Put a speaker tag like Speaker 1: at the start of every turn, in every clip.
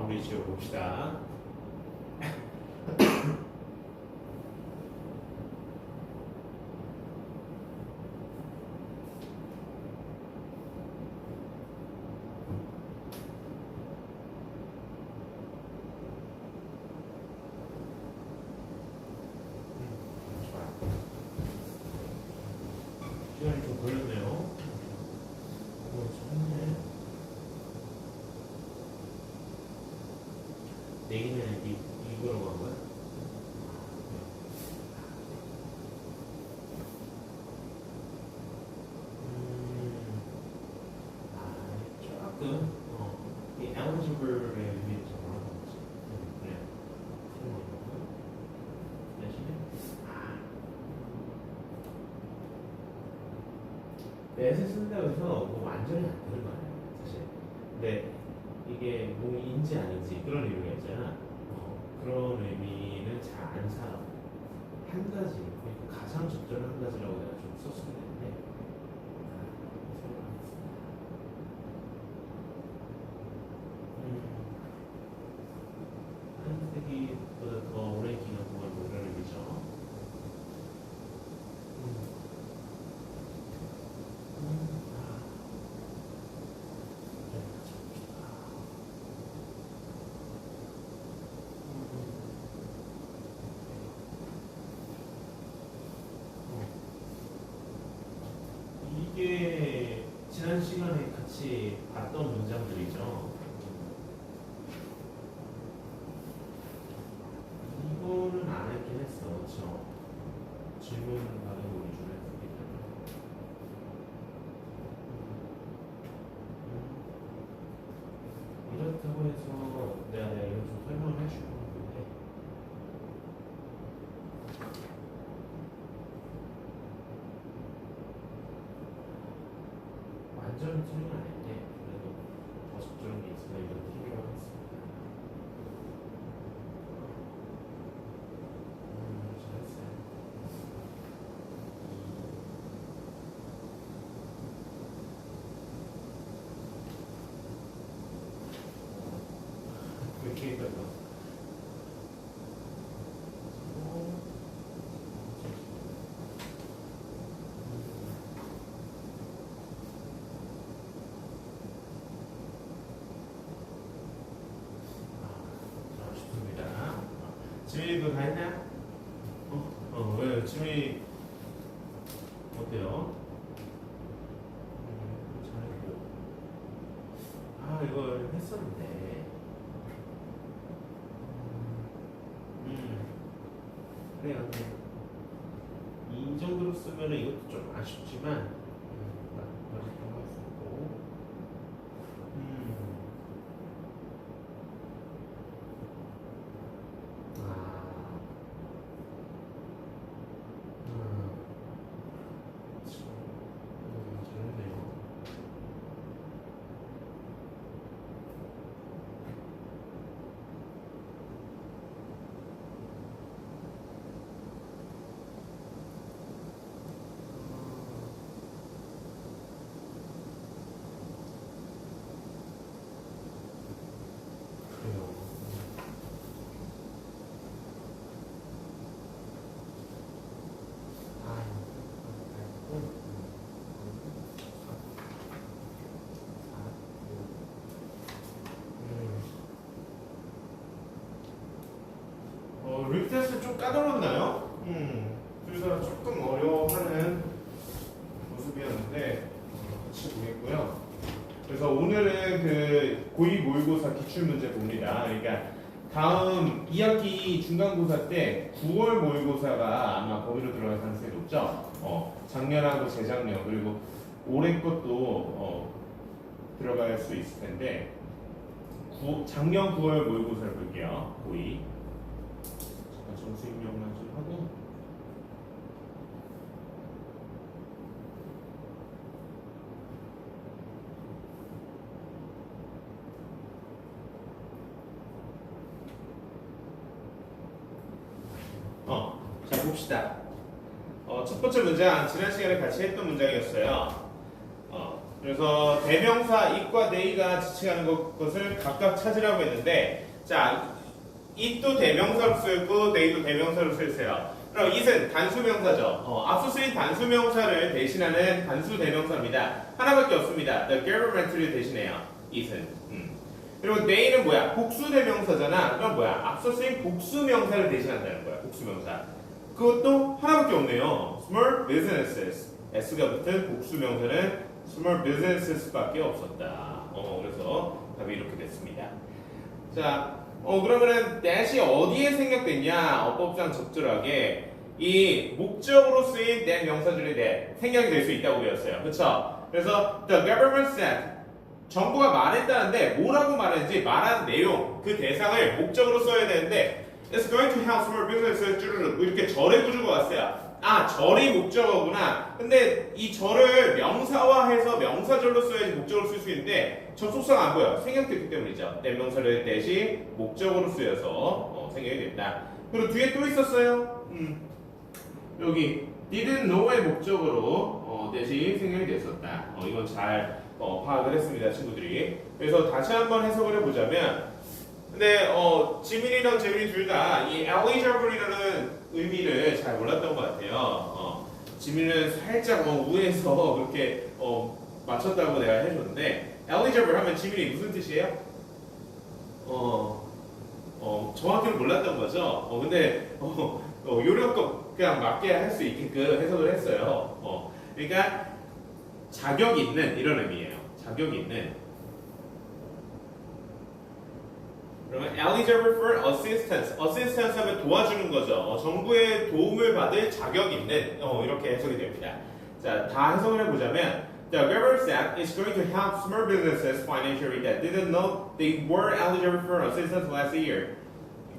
Speaker 1: 마무리 지어 봅시다. 시간이 좀 걸렸네요. 좋네. 내기는 이거로 간 거야? 조금 이 eligible 의미 정확한 거지. 그래. 대신에 넷을 쓴다고 해서 뭐 완전히 안 되는 거 아니야, 사실. 근데 이게 몸인지 아닌지 그런 의미가 있잖아. 그런 의미는 잘 안 살아. 한 가지, 가장 적절한 가지라고 내가 좀 썼으면 되는데. 한세기보다 더 오랜 기간 동안 뭐 이런 의미죠. 이게 지난 시간에 같이 봤던 문장들이죠. 이거는 안 했긴 했어, 그렇죠? 질문 받은 위주로 했기 때문에. 이렇다고 해서 내가 이거 좀 설명을 해줄 건데. 완전히 틀린 건 아닌데 그래도 더 적절한 게 있으면 이건 필요로 하겠습니다. 잘했어요. 왜 이렇게 헷갈려? 지민이 그거 다 했나? 왜? 지민이 어때요? 잘했고. 이거 했었는데. 그래, 근데 이 정도로 쓰면 이것도 좀 아쉽지만, 어쨌든 거 쓰고. 잘했네요. 그래요. 립 테스트 좀 까다롭나요? 그래서 조금 어려워하는 모습이었는데 같이 보겠고요. 그래서 오늘은 그 고2 모의고사 기출문제 봅니다. 그러니까 다음 2학기 중간고사 때 9월 모의고사가 아마 거기로 들어갈 가능성이 높죠. 작년하고 재작년 그리고 올해 것도 들어갈 수 있을 텐데 작년 9월 모의고사를 볼게요. 고2 점수 입력만 좀 하고. 자 봅시다. 첫 번째 문장 지난 시간에 같이 했던 문장이었어요. 그래서 대명사 it과 they가 지칭하는 것을 각각 찾으라고 했는데, 자, it도 대명사로 쓰였고 they도 대명사로 쓰였어요. 그럼 it은 단수명사죠. 앞서 쓰인 단수명사를 대신하는 단수 대명사입니다. 하나밖에 없습니다. The government를 대신해요. it은. 그리고 they는 뭐야? 복수 대명사잖아. 그럼 뭐야? 앞서 쓰인 복수명사를 대신한다는 거야. 복수명사. 그것도 하나밖에 없네요. Small businesses. S가 붙은 복수명사는 small businesses밖에 없었다. 그래서 답이 이렇게 됐습니다. 자, 그러면은 that이 어디에 생략됐냐? 어법상 적절하게 이 목적으로 쓰인 that 명사절이 생략이 될 수 있다고 배웠어요. 그렇죠? 그래서 the government said 정부가 말했다는데 뭐라고 말했는지 말한 내용 그 대상을 목적으로 써야 되는데 it's going to help small businesses 쭈르륵 이렇게 절의 구조가 왔어요. 아, 절이 목적어구나. 근데 이 절을 명사화해서 명사절로 써야지 목적으로 쓸 수 있는데 접속사가 안 보여. 생략됐기 때문이죠. 대명사를 대시 목적으로 쓰여서 생략이 됩니다. 그리고 뒤에 또 있었어요. 여기 didn't know의 목적으로 대시 생략이 됐었다. 이건 잘 파악을 했습니다, 친구들이. 그래서 다시 한번 해석을 해보자면, 근데 지민이랑 재민이 둘 다 이 eligible 의미를 잘 몰랐던 것 같아요. 지민은 살짝 우회해서 그렇게 맞췄다고 내가 해줬는데, eligible 하면 지민이 무슨 뜻이에요? 정확히는 몰랐던 거죠. 근데 요령껏 그냥 맞게 할 수 있게끔 해석을 했어요. 그러니까 자격 있는 이런 의미예요. 자격 있는. 그러면 eligible for assistance. assistance 하면 도와주는 거죠. 정부의 도움을 받을 자격 있는 이렇게 해석이 됩니다. 자, 다 해석을 해보자면 the government act is going to help small businesses financially that didn't know they were eligible for assistance last year.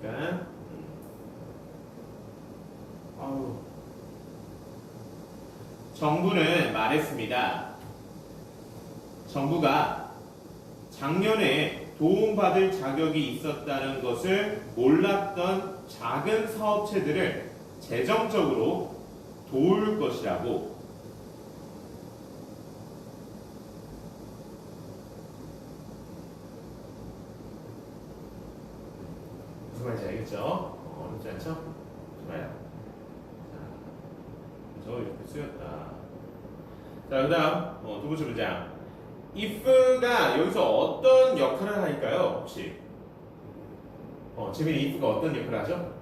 Speaker 1: 그러니까 정부는 말했습니다. 정부가 작년에 도움받을 자격이 있었다는 것을 몰랐던 작은 사업체들을 재정적으로 도울 것이라고. 무슨 말인지 알겠죠? 어렵지 않죠? 좋아요. 그래서 이렇게 쓰였다. 자, 그 다음 두 번째 문장. if가 여기서 어떤 역할을 할까요? 혹시? 재민이 if가 어떤 역할을 하죠?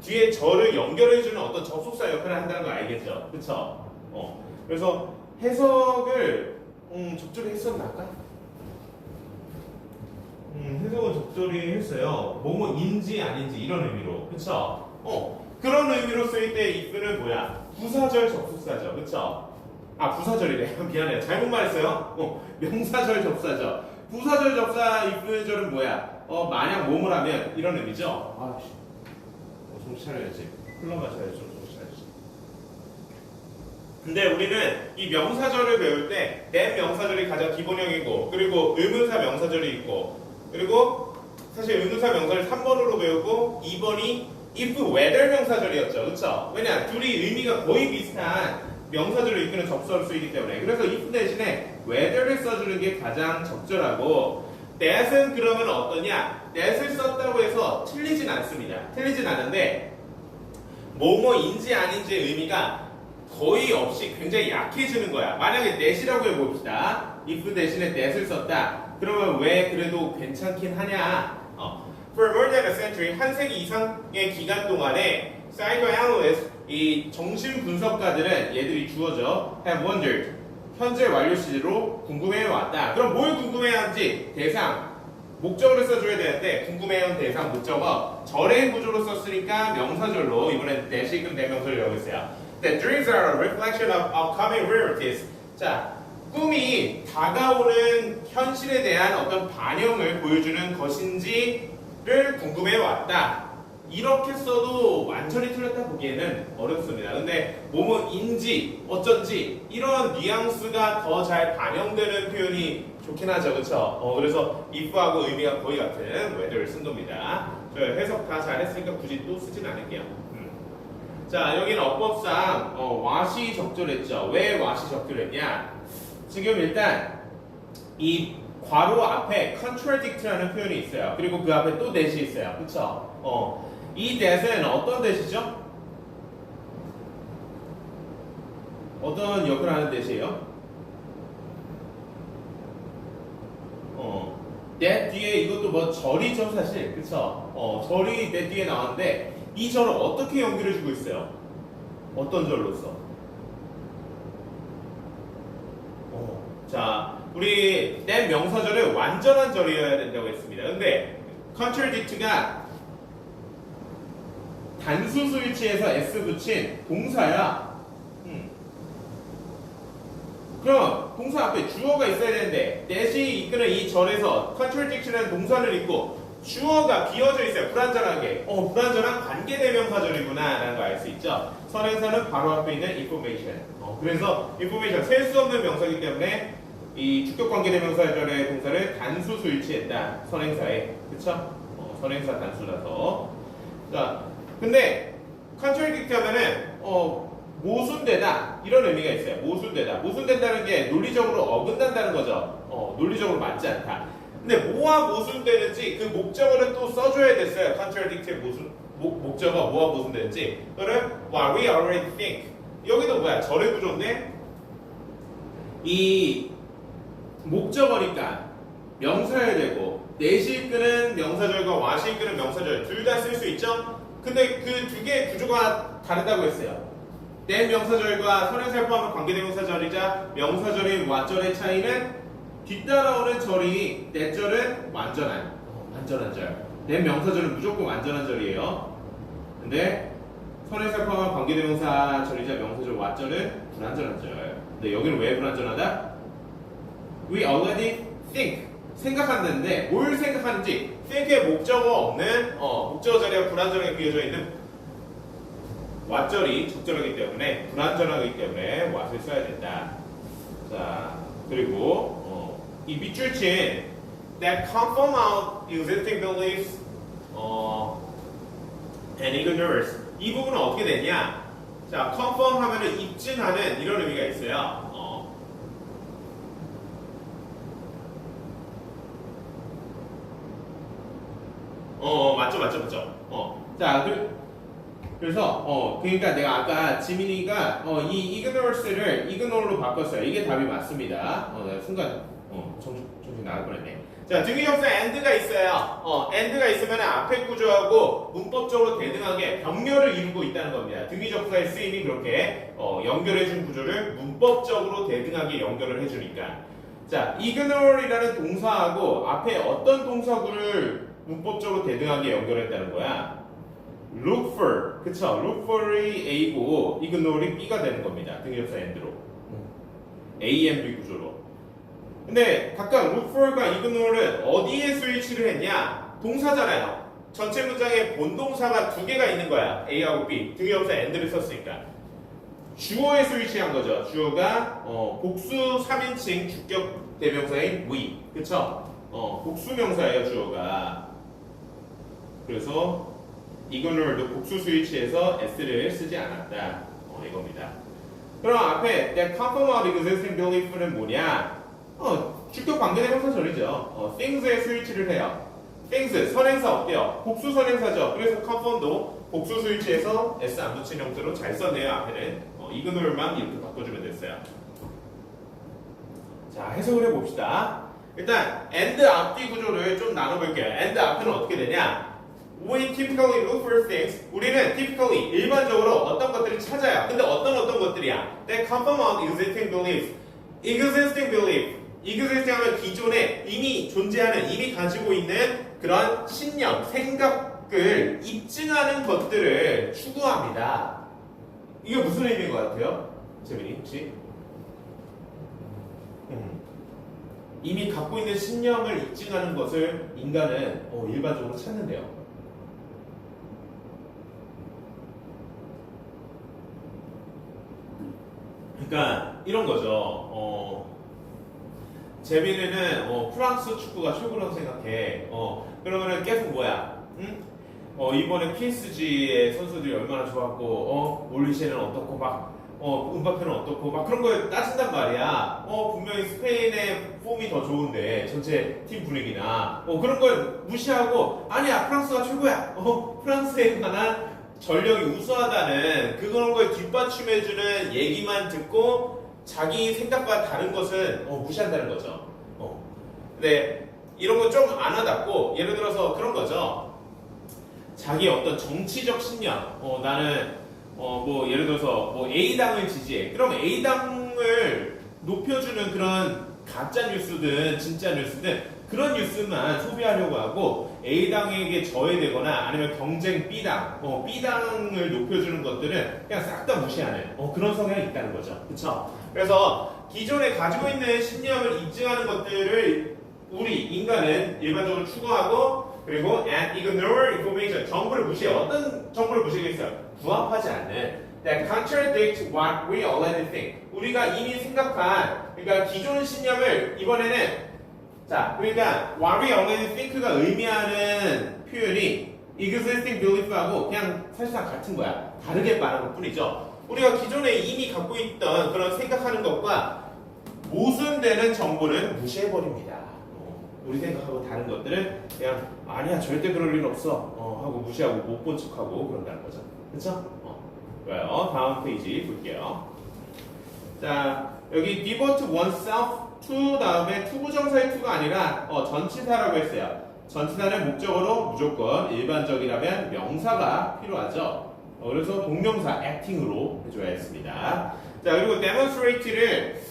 Speaker 1: 뒤에 절을 연결해주는 어떤 접속사 역할을 한다는 거 알겠죠? 그쵸? 그래서 해석을 적절히 했었나 아까? 해석은 적절히 했어요. 뭐뭐인지 아닌지 이런 의미로. 그쵸? 그런 의미로 쓰일 때 if는 뭐야? 부사절 접속사죠. 그쵸? 아, 부사절이래. 미안해요. 잘못 말했어요. 명사절 접사죠. 부사절 접사 if절은 뭐야? 만약 뭐뭐 하면 이런 의미죠. 아씨. 정신 차려야지. 흘러 마셔야지. 정신 차려야지. 근데 우리는 이 명사절을 배울 때 that 명사절이 가장 기본형이고 그리고 의문사 명사절이 있고 그리고 사실 의문사 명사를 3번으로 배우고 2번이 if whether 명사절이었죠. 그쵸? 왜냐? 둘이 의미가 거의 비슷한 명사절을 이끄는 접수어를 쓰이기 때문에. 그래서 if 대신에 whether를 써주는 게 가장 적절하고 that은 그러면 어떠냐? that을 썼다고 해서 틀리진 않습니다. 틀리진 않은데 뭐뭐인지 아닌지의 의미가 거의 없이 굉장히 약해지는 거야. 만약에 that이라고 해봅시다. if 대신에 that을 썼다. 그러면 왜 그래도 괜찮긴 하냐? For more than a century, 한 세기 이상의 기간 동안에 psychoanalysts, 이 정신 분석가들은 얘들이 주어져 have wondered, 현재 완료 시제로 궁금해왔다. 그럼 뭘 궁금해하는지 대상, 목적으로 써줘야 되는데 궁금해하는 대상, 목적어 절의 구조로 썼으니까 명사절로 이번엔 대시금 대명사를 여겼어요. That dreams are a reflection of upcoming realities. 자, 꿈이 다가오는 현실에 대한 어떤 반영을 보여주는 것인지 를 궁금해 왔다. 이렇게 써도 완전히 틀렸다 보기에는 어렵습니다. 근데 뭐뭐인지 어쩐지 이런 뉘앙스가 더 잘 반영되는 표현이 좋긴 하죠. 그쵸? 그래서 if하고 의미가 거의 같은 whether를 쓴 겁니다. 저 해석 다 잘했으니까 굳이 또 쓰진 않을게요. 자, 여기는 어법상 what이 적절했죠. 왜 what이 적절했냐? 지금 일단 이 괄호 앞에 contradict라는 표현이 있어요. 그리고 그 앞에 또 that이 있어요. 그쵸? 이 that은 어떤 that이죠? 어떤 역을 하는 that이에요? that 뒤에 이것도 뭐 절이죠, 사실. 그쵸? 절이 that 뒤에 나왔는데 이 절을 어떻게 연결해주고 있어요? 어떤 절로서? 자, 우리 that 명사절은 완전한 절이어야 된다고 했습니다. 근데 contradict가 단수 수일치에서 s 붙인 동사야. 그럼 동사 앞에 주어가 있어야 되는데 that이 이끄는 이 절에서 contradict라는 동사를 읽고 주어가 비어져 있어요. 불완전하게. 불완전한 관계대명사절이구나 라는 걸 알 수 있죠. 선행사는 바로 앞에 있는 information. 그래서 information, 셀 수 없는 명사이기 때문에 이 주격관계대명사절의 동사를 단수 수일치했다. 선행사에. 그쵸? 선행사 단수라서. 자, 근데 contradict 하면은 모순되다 이런 의미가 있어요. 모순되다. 모순된다는 게 논리적으로 어긋난다는 거죠. 논리적으로 맞지 않다. 근데 뭐와 모순되는지 그 목적어를 또 써줘야 됐어요. contradict의 목적어 뭐와 모순되는지. 그거를 what we already think. 여기도 뭐야? 절의 구조인데 이 목적어니까 명사여야 되고 that이 이끄는 명사절과 what이 이끄는 명사절 둘 다 쓸 수 있죠? 근데 그 두 개의 구조가 다르다고 했어요. that 명사절과 선행사를 포함한 관계대명사절이자 명사절인 what절의 차이는 뒤따라오는 절이 that 절은 완전한 절. that 명사절은 무조건 완전한 절이에요. 근데 선행사 포함한 관계대명사절이자 명사절 what절은 불완전한 절. 근데 여기는 왜 불완전하다? We already think. 생각한다는데 뭘 생각하는지 think의 목적어 없는 목적어 자리가 불완전하게 비어져 있는 what절이 적절하기 때문에 불완전하기 때문에 what을 써야 된다. 자, 그리고 이 밑줄친 that confirm out existing beliefs and ignorance 이 부분은 어떻게 되냐? 자, confirm 하면은 입증하는 이런 의미가 있어요. 맞죠. 자, 그래서 그러니까 내가 아까 지민이가 이 ignorance를 ignore로 바꿨어요. 이게 답이 맞습니다. 내가 순간 정신 나갈 뻔했네. 자, 등위접수 and가 있어요. and가 있으면 앞에 구조하고 문법적으로 대등하게 병렬을 이루고 있다는 겁니다. 등위접수의 쓰임이 그렇게 연결해준 구조를 문법적으로 대등하게 연결을 해주니까. 자, ignore이라는 동사하고 앞에 어떤 동사구를 문법적으로 대등하게 연결했다는 거야? look for, 그쵸? look for이 A고 ignore이 B가 되는 겁니다. 등위접수 and로. A, and B 구조로. 근데 각각 look for과 ignore는 어디에 스위치를 했냐? 동사잖아요. 전체 문장에 본동사가 두 개가 있는 거야. A하고 B. 등위접수 and를 썼으니까. 주어에 스위치한 거죠. 주어가 복수 3인칭 주격 대명사인 we. 그쵸? 복수 명사예요, 주어가. 그래서 ignore도 복수 스위치해서 s를 쓰지 않았다. 이겁니다. 그럼 앞에 that confirm out existing belief는 뭐냐? 주격 관계대명사절이죠. things에 스위치를 해요. things 선행사 어때요? 복수 선행사죠. 그래서 confirm도 복수 스위치해서 s 안 붙인 형태로 잘 썼네요. 앞에는 ignore만 이렇게 바꿔주면 됐어요. 자, 해석을 해봅시다. 일단 and 앞뒤 구조를 좀 나눠볼게요. and 앞에는 어떻게 되냐? We typically look for things. 우리는 typically 일반적으로 어떤 것들을 찾아요. 근데 어떤 것들이야? That confirm out existing beliefs. existing belief. existing 하면 기존에 이미 존재하는, 이미 가지고 있는 그런 신념, 생각을 입증하는 것들을 추구합니다. 이게 무슨 의미인 것 같아요? 재민이 혹시? 이미 갖고 있는 신념을 입증하는 것을 인간은 일반적으로 찾는데요. 그러니까 이런 거죠. 재민이는 프랑스 축구가 최고라고 생각해. 그러면은 계속 뭐야? 이번에 PSG의 선수들이 얼마나 좋았고, 올리시에는 어떻고, 음바페는 어떻고, 막 그런 걸 따진단 말이야. 분명히 스페인의 폼이 더 좋은데, 전체 팀 분위기나, 그런 걸 무시하고, 아니야, 프랑스가 최고야. 프랑스에 관한 전력이 우수하다는 그런 걸 뒷받침해주는 얘기만 듣고, 자기 생각과 다른 것은 무시한다는 거죠. 근데 이런 거 좀 안 와닿고, 예를 들어서 그런 거죠. 자기 어떤 정치적 신념, 나는 예를 들어서 A당을 지지해. 그럼 A당을 높여주는 그런 가짜 뉴스든 진짜 뉴스든 그런 뉴스만 소비하려고 하고 A당에게 저해되거나 아니면 경쟁 B당, B당을 높여주는 것들은 그냥 싹 다 무시하는 그런 성향이 있다는 거죠. 그쵸? 그래서 기존에 가지고 있는 신념을 입증하는 것들을 우리 인간은 일반적으로 추구하고 그리고 and ignore information, 정보를 무시해. 어떤 정보를 무시하겠어요? 부합하지 않는 that contradict what we already think. 우리가 이미 생각한 그러니까 기존 신념을 이번에는 그러니까 what we already think가 의미하는 표현이 existing belief하고 그냥 사실상 같은 거야. 다르게 말하는 것 뿐이죠. 우리가 기존에 이미 갖고 있던 그런 생각하는 것과 모순되는 정보는 무시해버립니다. 우리 생각하고 다른 것들은 그냥 아니야 절대 그럴 일 없어 하고 무시하고 못 본 척하고 그런다는 거죠. 그렇죠? 좋아요. 다음 페이지 볼게요. 자 여기 devote oneself to 다음에 to 부정사의 to가 아니라 전치사라고 했어요. 전치사는 목적어로 무조건 일반적이라면 명사가 필요하죠. 그래서 동명사 acting으로 해줘야 했습니다. 자 그리고 demonstrate를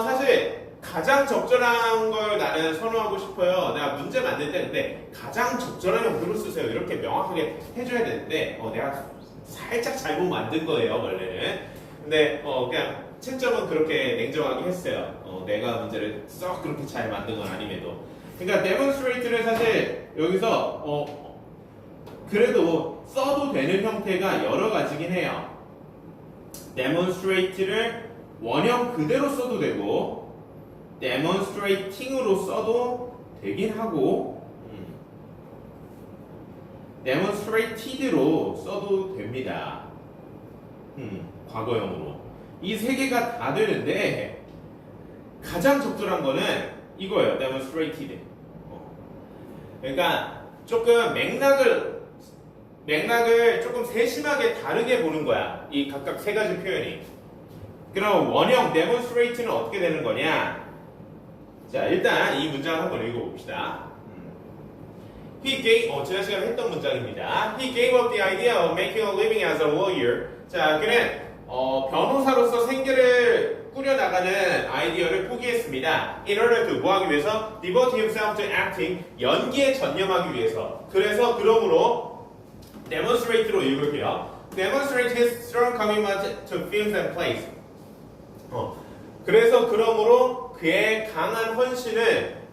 Speaker 1: 사실 가장 적절한 걸 나는 선호하고 싶어요. 내가 문제 만들 때 근데 가장 적절한 형태로 쓰세요. 이렇게 명확하게 해줘야 되는데 내가 살짝 잘못 만든 거예요 원래는. 근데 그냥 채점은 그렇게 냉정하게 했어요. 내가 문제를 썩 그렇게 잘 만든 건 아님에도. 그러니까 demonstrate를 사실 여기서 그래도 써도 되는 형태가 여러 가지긴 해요. demonstrate를 원형 그대로 써도 되고 demonstrating으로 써도 되긴 하고 demonstrated로 써도 됩니다. 과거형으로 이 세 개가 다 되는데 가장 적절한 거는 이거예요. demonstrated. 그러니까 조금 맥락을 조금 세심하게 다르게 보는 거야. 이 각각 세 가지 표현이. 그럼 원형 demonstrate는 어떻게 되는 거냐? 자, 일단 이 문장을 한번 읽어봅시다. He gave, 지난 시간에 했던 문장입니다. He gave up the idea of making a living as a lawyer. 자, 그는 변호사로서 생계를 꾸려나가는 아이디어를 포기했습니다. In order to 뭐 하기 위해서? Devote himself to acting. 연기에 전념하기 위해서. 그러므로 demonstrate로 읽을게요. Demonstrate his strong commitment to films and plays. 그러므로 그의 강한 헌신을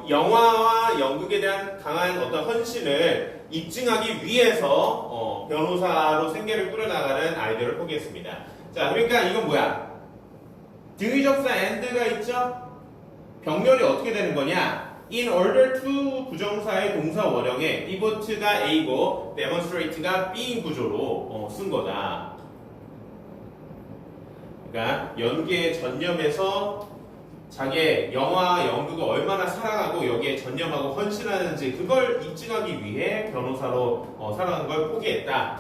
Speaker 1: 영화와 연극에 대한 강한 어떤 헌신을 입증하기 위해서 변호사로 생계를 꾸려나가는 아이디어를 포기했습니다. 자, 그러니까 이건 뭐야? 등위접사 and가 있죠? 병렬이 어떻게 되는 거냐? In order to 부정사의 동사 원형에 devote가 A고 demonstrate가 B인 구조로 쓴 거다. 그러니까 연기에 전념해서 자기의 영화, 연극을 얼마나 사랑하고 여기에 전념하고 헌신하는지 그걸 입증하기 위해 변호사로 살아가는 걸 포기했다.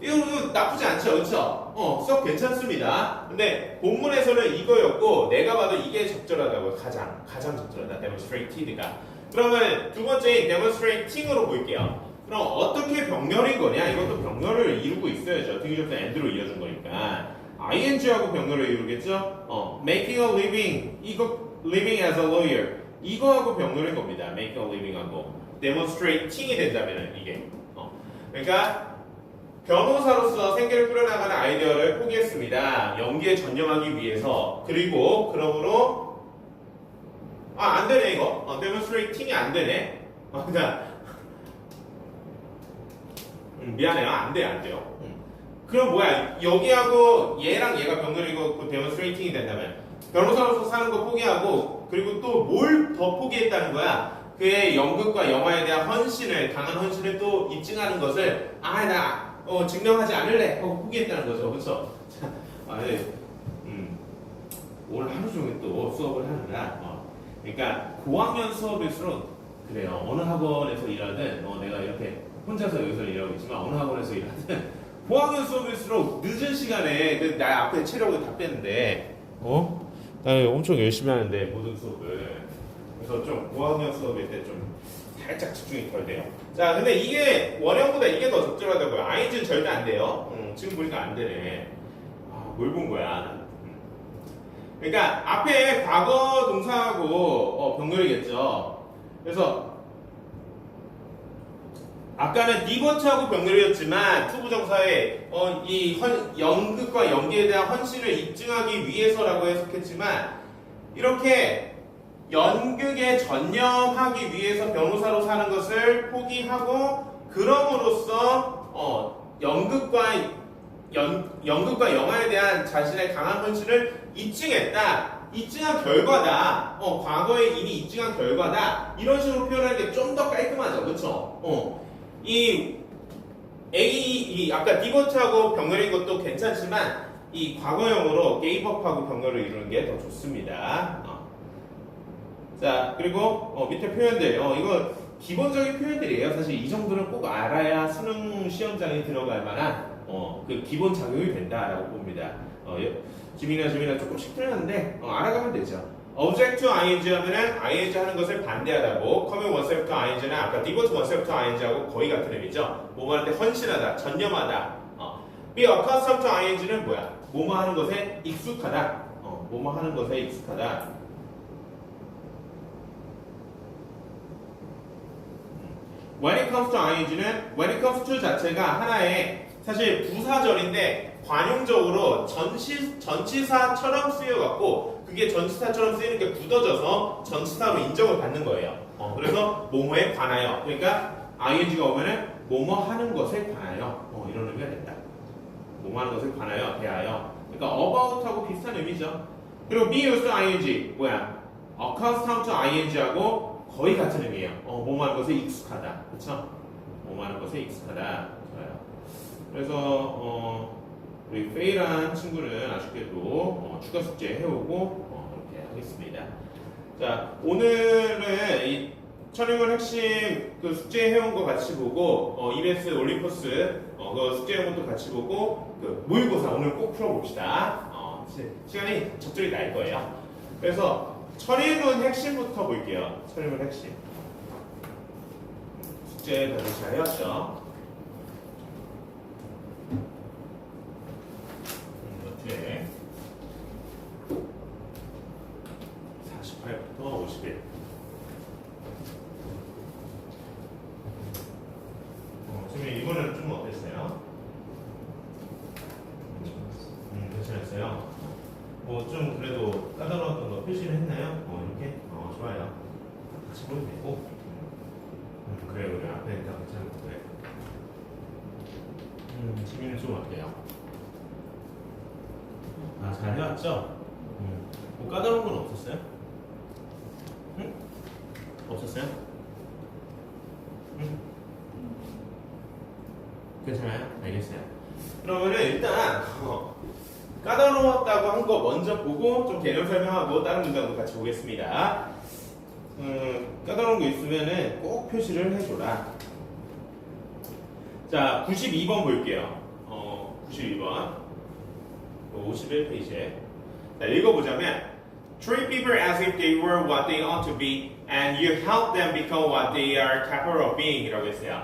Speaker 1: 이거 나쁘지 않죠, 그렇죠? 썩 괜찮습니다. 근데 본문에서는 이거였고 내가 봐도 이게 적절하다고 가장 적절하다. demonstrated가. 그러면 두 번째인 demonstrating으로 볼게요. 그럼 어떻게 병렬인 거냐? 이것도 병렬을 이루고 있어야죠. 등위접사 and로 이어준 거니까. ing하고 병렬을 이루겠죠? making a living, 이거 living as a lawyer 이거하고 병렬인 겁니다. making a living하고 demonstrating이 된다면 이게 그러니까 변호사로서 생계를 꾸려나가는 아이디어를 포기했습니다. 연기에 전념하기 위해서. 그러므로 안 되네 이거. demonstrating이 안 되네. 미안해요. 안 돼요. 그럼 뭐야? 여기하고 얘랑 얘가 병렬이고 그 demonstrating이 된다면 변호사로서 사는 거 포기하고 그리고 또 뭘 더 포기했다는 거야? 그의 연극과 영화에 대한 헌신을 강한 헌신을 또 입증하는 것을 나 증명하지 않을래 하고 포기했다는 거죠. 그렇죠? 오늘 하루 종일 또 수업을 하느라 그러니까 고학년 수업일수록 그래요. 어느 학원에서 일하든 내가 이렇게 혼자서 여기서 일하고 있지만 어느 학원에서 일하든 고학년 수업일수록 늦은 시간에 나 앞에 체력을 다 뺐는데 나 엄청 열심히 하는데 모든 수업을 그래서 좀 고학년 수업일 때 좀 살짝 집중이 덜 돼요. 자, 근데 이게 원형보다 이게 더 적절하다고요. ing는 절대 안 돼요. 지금 보니까 안 되네. 뭘 본 거야? 그러니까 앞에 과거 동사하고 병렬이겠죠. 그래서 아까는 디버트하고 병렬이었지만 투부정사에 이 연극과 연기에 대한 헌신을 입증하기 위해서라고 해석했지만 이렇게 연극에 전념하기 위해서 변호사로 사는 것을 포기하고 그럼으로써 연극과 영화에 대한 자신의 강한 헌신을 입증했다. 입증한 결과다. 과거에 이미 입증한 결과다. 이런 식으로 표현하는 게 좀 더 깔끔하죠. 그렇죠? 이 아까 디버트하고 병렬인 것도 괜찮지만 이 과거형으로 게이브업하고 병렬을 이루는 게 더 좋습니다. 자, 그리고 밑에 표현들 이거 기본적인 표현들이에요. 사실 이 정도는 꼭 알아야 수능 시험장에 들어갈 만한 그 기본 작용이 된다라고 봅니다. 지민아 조금씩 틀렸는데 알아가면 되죠. object to ing 하면은 ing 하는 것을 반대하다고, coming oneself to ing는 아까 devote oneself to ing하고 거의 같은 의미죠. 뭐뭐 하는데 헌신하다, 전념하다. be accustomed to ing는 뭐야? 뭐뭐 하는 것에 익숙하다. 뭐뭐 하는 것에 익숙하다. when it comes to ing는 when it comes to 자체가 하나의 사실 부사절인데 관용적으로 전치사처럼 쓰여갖고 그게 전치사처럼 쓰이는 게 굳어져서 전치사로 인정을 받는 거예요. 그래서 뭐뭐에 관하여. 그러니까 ing가 오면은 뭐뭐 하는 것에 관하여. 이런 의미가 된다. 뭐뭐 하는 것에 관하여, 대하여. 그러니까 about하고 비슷한 의미죠. 그리고 be used to ing 뭐야? accustomed to ing하고 거의 같은 의미예요. 뭐뭐 하는 것에 익숙하다. 그렇죠? 뭐뭐 하는 것에 익숙하다. 좋아요. 그래서 우리 페이란 친구는 아쉽게도 추가 숙제 해오고 이렇게 하겠습니다. 자, 오늘은 이 촬영을 핵심 그 숙제 해온 거 같이 보고 EBS 올림포스 그 숙제 해온 것도 같이 보고 그 모의고사 오늘 꼭 풀어봅시다. 시간이 적절히 날 거예요. 그래서 처리문 핵심부터 볼게요. 처리문 핵심. 숙제 다들 잘 해왔죠? 네. 48부터 51. 지금 이번에는 좀 어땠어요? 괜찮았어요? 좀 그래도 까다로웠던 거 표시를 했나요? 이렇게? 좋아요. 같이 보면 되고. 그래요, 그래. 앞에 일단 괜찮은 거 그래. 지민은 좀 어때요? 잘 해왔죠? 뭐 까다로운 건 없었어요? 응? 없었어요? 응? 괜찮아요? 알겠어요. 그러면은 일단 까다로웠다고 한 거 먼저 보고 좀 개념 설명하고 다른 문장도 같이 보겠습니다. 까다로운 거 있으면은 꼭 표시를 해줘라. 자, 92번 볼게요. 92번. 51페이지에. 자, 읽어보자면 treat people as if they were what they ought to be and you help them become what they are capable of being 이라고 했어요.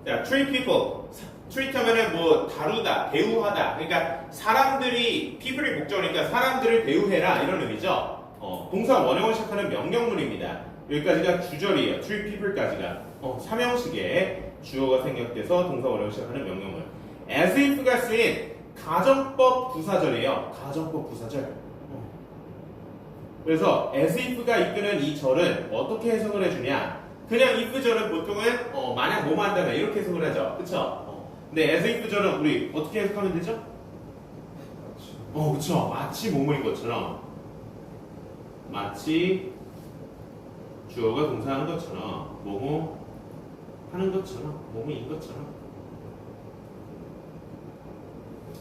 Speaker 1: 자, treat people. treat 하면은 뭐 다루다, 대우하다. 그러니까 사람들이 people이 목적이니까 사람들을 대우해라 이런 의미죠. 동사 원형을 시작하는 명령문입니다. 여기까지가 주절이에요. treat people까지가. 삼형식에 주어가 생략돼서 동사 원형을 시작하는 명령문. as if가 쓰인 가정법 부사절이에요. 가정법 부사절. 그래서 as if가 이끄는 이 절은 어떻게 해석을 해주냐? 그냥 if 절은 보통은 만약 뭐뭐 한다면 이렇게 해석을 하죠. 그쵸? 근데 as if 절은 우리 어떻게 해석하면 되죠? 그쵸. 마치 뭐뭐인 것처럼. 마치 주어가 동사하는 것처럼 뭐뭐 하는 것처럼 뭐뭐인 것처럼.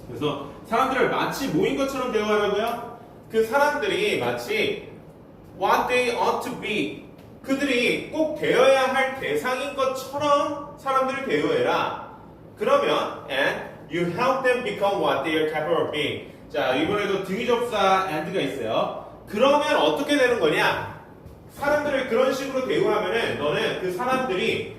Speaker 1: 그래서 사람들을 마치 뭐인 것처럼 대우하라고요? 그 사람들이 마치 what they ought to be, 그들이 꼭 되어야 할 대상인 것처럼 사람들을 대우해라. 그러면 and you help them become what they are capable of being. 자, 이번에도 등위접사 and가 있어요. 그러면 어떻게 되는 거냐? 사람들을 그런 식으로 대우하면은 너는 그 사람들이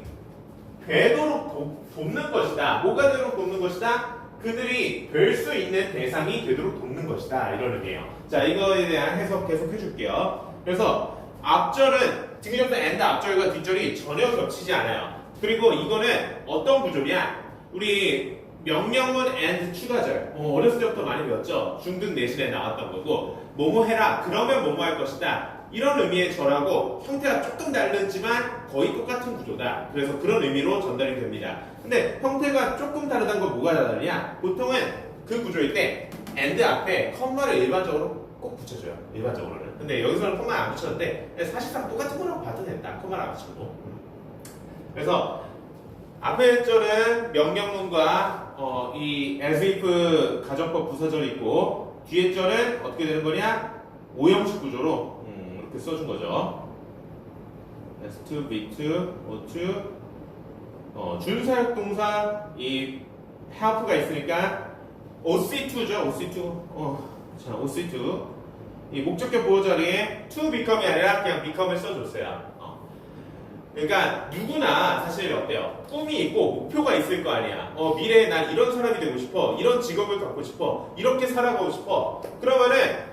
Speaker 1: 되도록 돕는 것이다. 뭐가 되도록 돕는 것이다? 그들이 될 수 있는 대상이 되도록 돕는 것이다. 이런 의미예요. 자, 이거에 대한 해석 계속 해줄게요. 그래서 앞절은 등위접사 and 앞절과 뒷절이 전혀 겹치지 않아요. 그리고 이거는 어떤 구조냐? 우리 명령문 and 추가절. 어렸을 때부터 많이 배웠죠? 중등 내신에 나왔던 거고, 뭐뭐 해라. 그러면 뭐뭐 할 것이다. 이런 의미의 절하고 형태가 조금 다르지만 거의 똑같은 구조다. 그래서 그런 의미로 전달이 됩니다. 근데 형태가 조금 다르다는 건 뭐가 다르냐? 보통은 그 구조일 때 and 앞에 컴마를 일반적으로 꼭 붙여줘요. 일반적으로는. 근데 여기서는 컴마 안 붙였는데 사실상 똑같은 거라고 봐도 된다. 컴마를 안 붙여도. 그래서 앞에 절은 명령문과 이 as if 가정법 부사절이 있고, 뒤에 절은 어떻게 되는 거냐? 오형식 구조로 이렇게 써준 거죠. S2, B2, O2, 준사역동사 이 help가 있으니까 OC2죠. OC2. 자, OC2. 이 목적격 보호 자리에 to become이 아니라 그냥 become을 써줬어요. 그러니까 누구나 사실 어때요? 꿈이 있고 목표가 있을 거 아니야. 미래에 난 이런 사람이 되고 싶어. 이런 직업을 갖고 싶어. 이렇게 살아가고 싶어. 그러면은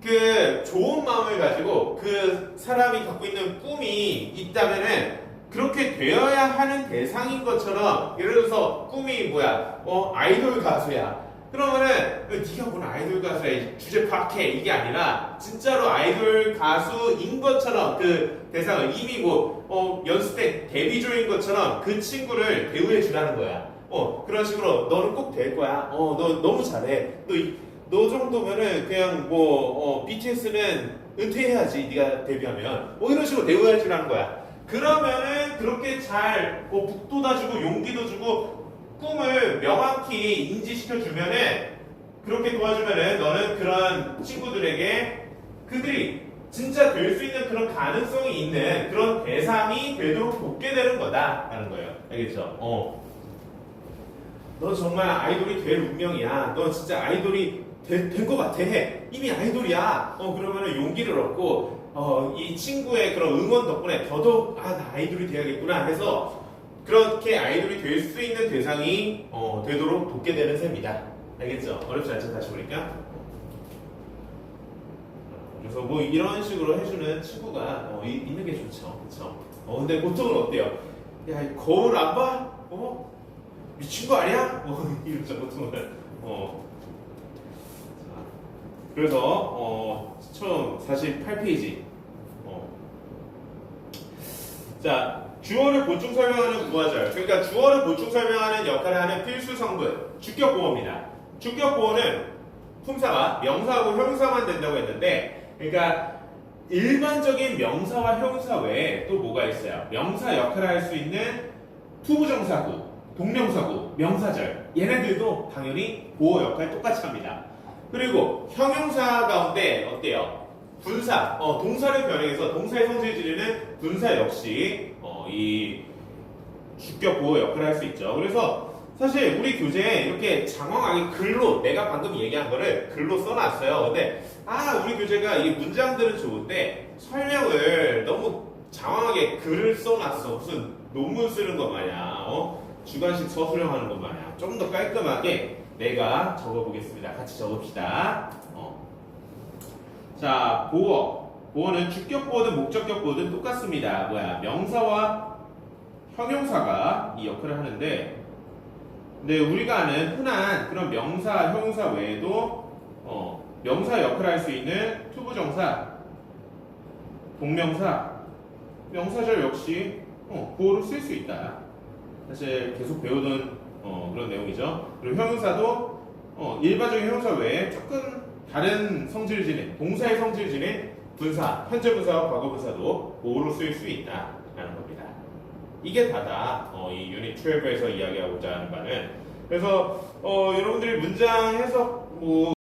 Speaker 1: 그 좋은 마음을 가지고 그 사람이 갖고 있는 꿈이 있다면은 그렇게 되어야 하는 대상인 것처럼, 예를 들어서 꿈이 뭐야? 아이돌 가수야. 그러면은 네가 뭔 아이돌 가수야, 주제 파악해, 이게 아니라 진짜로 아이돌 가수인 것처럼 그 대상을 이미 연습 때 데뷔조인 것처럼 그 친구를 대우해 주라는 거야. 그런 식으로 너는 꼭 될 거야. 너 너무 잘해. 너 정도면은 그냥 BTS는 은퇴해야지, 네가 데뷔하면. 이런 식으로 대우해 주라는 거야. 그러면은 그렇게 잘 북돋아 주고 용기도 주고 꿈을 명확히 인지시켜 주면은, 그렇게 도와주면은 너는 그런 친구들에게 그들이 진짜 될 수 있는 그런 가능성이 있는 그런 대상이 되도록 돕게 되는 거다라는 거예요. 알겠죠? 너 정말 아이돌이 될 운명이야. 너 진짜 아이돌이 된 것 같아. 이미 아이돌이야. 그러면은 용기를 얻고 이 친구의 그런 응원 덕분에 더더욱 나 아이돌이 돼야겠구나 해서 그렇게 아이돌이 될 수 있는 대상이 되도록 돕게 되는 셈이다. 알겠죠? 어렵지 않죠? 다시 보니까. 그래서 이런 식으로 해주는 친구가 있는 게 좋죠. 그쵸? 근데 보통은 어때요? 야, 거울 안 봐? 미친 거 아니야? 이러죠, 보통은. 그래서 처음 48페이지. 자, 주어를 보충 설명하는 구어절. 그러니까 주어를 보충 설명하는 역할을 하는 필수 성분, 주격 보어입니다. 주격 보어는 품사가 명사하고 형용사만 된다고 했는데, 그러니까 일반적인 명사와 형용사 외에 또 뭐가 있어요? 명사 역할을 할 수 있는 투부정사구, 동명사구, 명사절, 얘네들도 당연히 보어 역할 똑같이 합니다. 그리고 형용사 가운데 어때요? 분사, 동사를 변형해서 동사의 성질을 지르는 분사 역시 이 주격 보호 역할을 할 수 있죠. 그래서 사실 우리 교재에 이렇게 장황하게 글로, 내가 방금 얘기한 거를 글로 써놨어요. 근데 우리 교재가 이 문장들은 좋은데 설명을 너무 장황하게 글을 써놨어. 무슨 논문 쓰는 것 마냥, 주관식 서술형 하는 것 마냥. 좀 더 깔끔하게 내가 적어보겠습니다. 같이 적읍시다. 자, 보어. 보어는 주격 보어든 목적격 보어든 똑같습니다. 명사와 형용사가 이 역할을 하는데, 근데 우리가 아는 흔한 그런 명사, 형용사 외에도 명사 역할을 할 수 있는 투부정사, 동명사, 명사절 역시 보어로 쓸 수 있다. 사실 계속 배우던 그런 내용이죠. 그리고 형용사도 일반적인 형용사 외에 조금 다른 성질을 지닌, 동사의 성질을 지닌 분사, 현재 분사와 과거 분사도 보호로 쓰일 수 있다라는 겁니다. 이게 다다 이 유닛 12에서 이야기하고자 하는 바는. 그래서 여러분들이 문장 해석 뭐